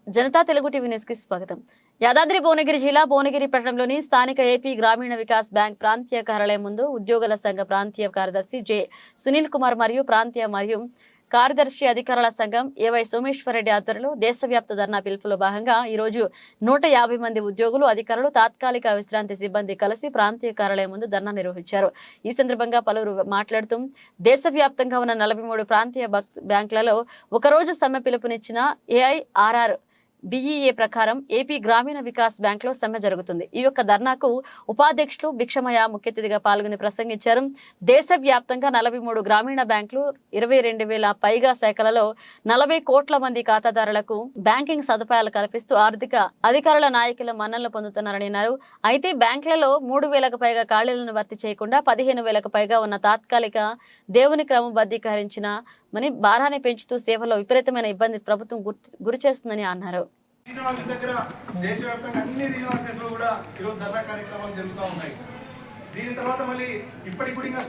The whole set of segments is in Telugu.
జనతా తెలుగు టీవీ న్యూస్ కి స్వాగతం. యాదాద్రి భువనగిరి జిల్లా భువనగిరి పట్టణంలోని స్థానిక ఏపీ గ్రామీణ వికాస్ బ్యాంక్ ప్రాంతీయ కార్యాలయం ముందు ఉద్యోగుల సంఘ ప్రాంతీయ కార్యదర్శి జె సునీల్ కుమార్ మరియు ప్రాంతీయ మరియు కార్యదర్శి అధికారుల సంఘం ఏవై సోమేశ్వరరెడ్డి ఆధ్వర్యంలో దేశవ్యాప్త ధర్నా పిలుపులో భాగంగా ఈ రోజు 150 మంది ఉద్యోగులు, అధికారులు, తాత్కాలిక విశ్రాంతి సిబ్బంది కలిసి ప్రాంతీయ కార్యాలయం ముందు ధర్నా నిర్వహించారు. ఈ సందర్భంగా పలువురు మాట్లాడుతూ దేశవ్యాప్తంగా ఉన్న 43 ప్రాంతీయ బ్యాంకులలో ఒకరోజు సమ్మె పిలుపునిచ్చిన ఏఐఆర్ఆర్ బిఈఏ ప్రకారం ఏపీ గ్రామీణ వికాస్ బ్యాంక్ లో సమ్మె జరుగుతుంది. ఈ యొక్క ధర్నాకు ఉపాధ్యక్షులు భిక్షమయ్య ముఖ్య అతిథిగా పాల్గొని ప్రసంగించారు. దేశవ్యాప్తంగా 43 గ్రామీణ బ్యాంకులు 22,000 పైగా శాఖలలో 40 కోట్ల మంది ఖాతాదారులకు బ్యాంకింగ్ సదుపాయాలు కల్పిస్తూ ఆర్థిక అధికారుల నాయకుల మన్ననలు పొందుతున్నారని అన్నారు. అయితే బ్యాంకులలో 3,000కు పైగా ఖాళీలను భర్తీ చేయకుండా 15,000కు పైగా ఉన్న తాత్కాలిక దేవుని క్రమబద్ధీకరించిన భారాన్ని పెంచుతూ సేవలో విపరీతమైన ఇబ్బంది ప్రభుత్వం గురి చేస్తుందని అన్నారు. దీని తర్వాత మళ్ళీ ఇప్పటికి కూడా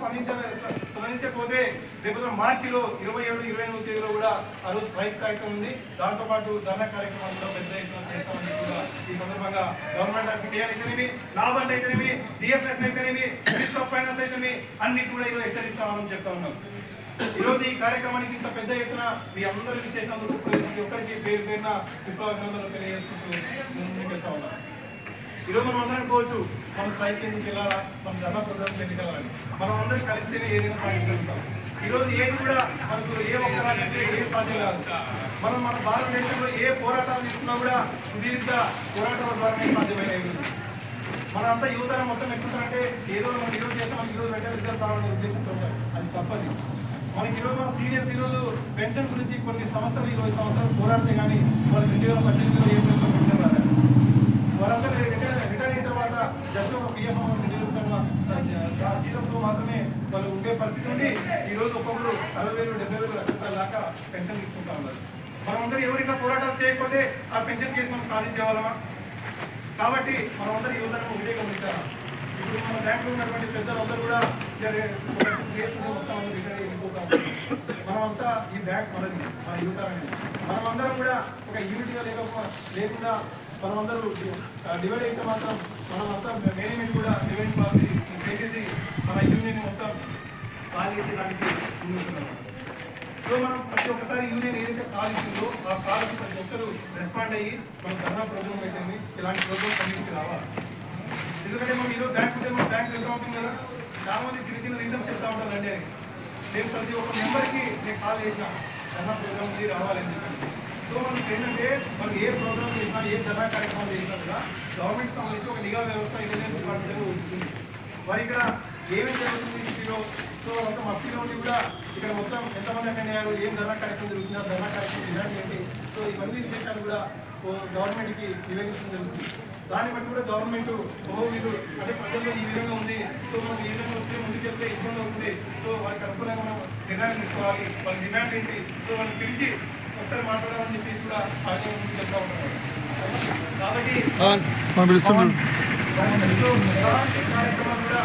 స్పందించకపోతే రేపు మార్చిలో 27-28 తేదీలో కూడా ఆ రోజు స్ట్రైక్ కార్యక్రమం ఉంది. దాంతో పాటు ధర్నా కార్యక్రమాలు కూడా పెద్ద ఎత్తున చేస్తామని కూడా ఈ సందర్భంగా గవర్నమెంట్ ఆఫ్ ఇండియా అయితేనేమి, నాబార్డ్ అయితేనేమి, డిఎఫ్ఎస్ అయితేనేమి, మినిస్టర్ ఆఫ్ ఫైనాన్స్ అయితేనేమి అన్ని కూడా ఈరోజు హెచ్చరిస్తామని చెప్తా ఉన్నాం. ఈరోజు ఈ కార్యక్రమానికి ఇంత పెద్ద ఎత్తున మీ అందరికీ చేసినందుకు ప్రతి ఒక్కరికి పేరు పేరున విప్లవాభినందనలు తెలియజేసుకుంటూ ముందుకెళ్తా ఉన్నాం. ఈరోజు మనం అందరం అనుకోవచ్చు, మనం స్ట్రైక్ ఎందుకు వెళ్ళాలా, మనం ధర్నా ప్రోగ్రామ్ ఎందుకు వెళ్ళాలని. మనం అందరం కలిస్తేనే ఏదైనా సాధించగలుగుతాం. ఈరోజు ఏది కూడా మనకు ఏ ఒక్క రాజంటే ఏది సాధ్యం కాదు. మనం మన భారతదేశంలో ఏ పోరాటాలు తీసుకున్నా కూడా సుదీర్ఘ పోరాటాల ద్వారానే సాధ్యమైనవి. మనంతా యువతరం మొత్తం ఎక్కుతారంటే ఏదో మనం ఈరోజు చేస్తే మనకి ఈరోజు వెంటనే రిజల్ట్ రావాలనే ఉద్దేశంతో అది తప్పది. మనకి ఈరోజు మన సీనియర్స్ ఈరోజు పెన్షన్ గురించి కొన్ని సంవత్సరాలు 20 సంవత్సరాలు పోరాడితే కానీ వాళ్ళు 2018లో ఏప్రిల్లో పెన్షన్ రాలేదు. వాళ్ళందరూ రిటైర్ అయిన తర్వాత జస్ట్ ఒక పిఎఫ్ జీతంతో మాత్రమే వాళ్ళు ఉండే పరిస్థితి నుండి ఈరోజు ఒక్కొక్కరు 60,000, 70,000, లక్షల దాకా పెన్షన్ తీసుకుంటా ఉన్నారు. మనమందరూ ఎవరైనా పోరాటాలు చేయకపోతే ఆ పెన్షన్ కేసు మనం సాధించేవాళ్ళమా? కాబట్టి మనమందరూ యువతను ఒకటే గమనించాలి. ఇప్పుడు మన బ్యాంకులో ఉన్నటువంటి పెద్దలందరూ కూడా మొత్తం రిటైర్ అయిపోతాం. మనమంతా ఈ బ్యాంక్ మనది, మన యువత అనేది. మనమందరం కూడా ఒక యూనిట్గా లేకుండా మనమందరూ డివైడ్ అయితే మాత్రం మనమంతా మేనేజ్మెంట్ కూడా డివైడ్ పాలసీ చేసేసి మన యూనియన్ మొత్తం కాల్ చేసేదానికి ముందుతున్నాం. సో మనం ప్రతి ఒక్కసారి యూనియన్ ఏదైతే కాల్ ఇస్తుందో ఆ కాల్కి ప్రతి ఒక్కరు రెస్పాండ్ అయ్యి మనం ధర్నా ప్రోగ్రామ్ అయితే ఇలాంటి ప్రోగ్రామ్స్ అన్నింటికి రావాలి. ఎందుకంటే మనం ఈరోజు బ్యాంక్ ఉంటే మనం బ్యాంక్ వెళ్తూ ఉంటుంది కదా, చాలా మంది చిన్న చిన్న రీజన్స్ చెప్తా ఉంటారు. అంటే నేను ప్రతి ఒక్క మెంబర్కి నేను కాల్ చేసిన ధర్నా ప్రోగ్రామ్కి రావాలని చెప్పి. సో మనకి ఏంటంటే మనం ఏ ప్రోగ్రామ్ చేసినా, ఏ ధర్నా కార్యక్రమాలు చేసినా కూడా గవర్నమెంట్ సంబంధించి ఒక నిఘా వ్యవస్థ ఇంటెలిజెన్స్ డిపార్ట్మెంట్ ఉంటుంది. మరి ఇక్కడ ఏమేమి జరుగుతుంది సిటీలో, సో మొత్తం అప్పటిలో ఉండి కూడా ఇక్కడ మొత్తం ఎంతమంది అటెండ్ అయ్యారు, ఏం ధర్నా కార్యక్రమం జరుగుతుందా, ధర్నా కార్యక్రమం ఇలాంటి ఏంటి, సో ఇవన్నీ విషయాలు కూడా గవర్నమెంట్కి నివేదించడం జరుగుతుంది. దాన్ని బట్టి కూడా గవర్నమెంట్ వీళ్ళు అంటే ప్రజల్లో ఈ విధంగా ఉంది, సో మనకి ఏ విధంగా వస్తే ముందుకెళ్తే ఇబ్బంది అవుతుంది, సో వారికి అనుకూలంగా మనం నిర్ణయం తీసుకోవాలి, వాళ్ళ డిమాండ్ ఏంటి, సో వాళ్ళని పిలిచి ఒకసారి మాట్లాడాలని చెప్పేసి కూడా ఆలోచన ముందుకు వెళ్తూ ఉంటారు. కాబట్టి కార్యక్రమాలు కూడా